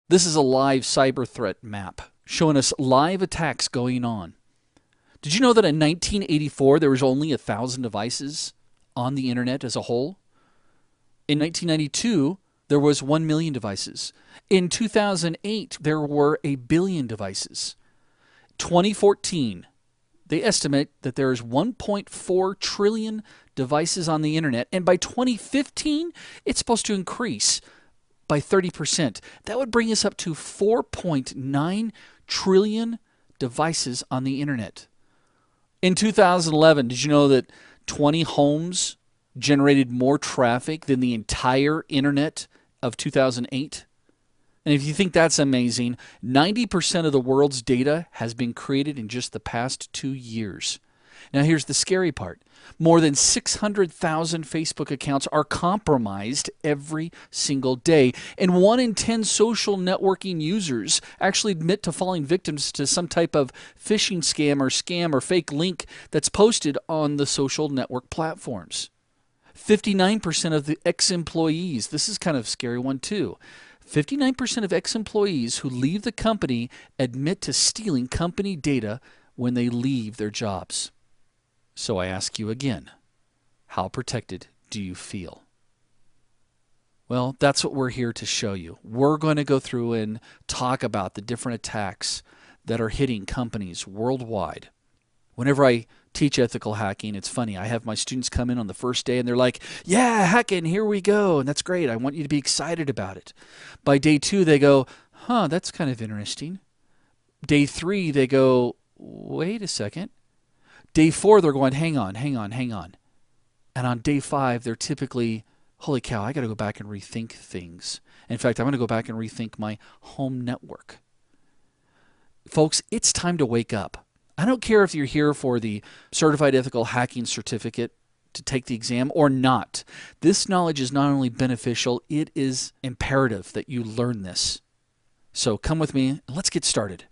This is a live cyber threat map showing us live attacks going on. Did you know that in 1984 there was only 1,000 devices on the internet as a whole? In 1992 there was 1 million devices. In 2008 there were a billion devices. 2014 they estimate that there is 1.4 trillion devices on the internet, and by 2015 it's supposed to increase by 30%. That would bring us up to 4.9 trillion devices on the internet. In 2011, did you know that 20 homes generated more traffic than the entire internet of 2008? And if you think that's amazing, 90% of the world's data has been created in just the past 2 years. Now, here's the scary part. More than 600,000 Facebook accounts are compromised every single day. And 1 in 10 social networking users actually admit to falling victims to some type of phishing scam or fake link that's posted on the social network platforms. 59% of the ex-employees, this is kind of a scary one too. 59% of ex-employees who leave the company admit to stealing company data when they leave their jobs. So I ask you again, how protected do you feel? Well, that's what we're here to show you. We're going to go through and talk about the different attacks that are hitting companies worldwide. Whenever I teach ethical hacking, it's funny. I have my students come in on the first day and they're like, yeah, hacking, here we go. And that's great. I want you to be excited about it. By day 2, they go, that's kind of interesting. Day 3, they go, wait a second. Day 4, they're going, hang on. And on day 5, they're typically, holy cow, I got to go back and rethink things. In fact, I'm going to go back and rethink my home network. Folks, it's time to wake up. I don't care if you're here for the Certified Ethical Hacking Certificate to take the exam or not. This knowledge is not only beneficial, it is imperative that you learn this. So come with me and let's get started.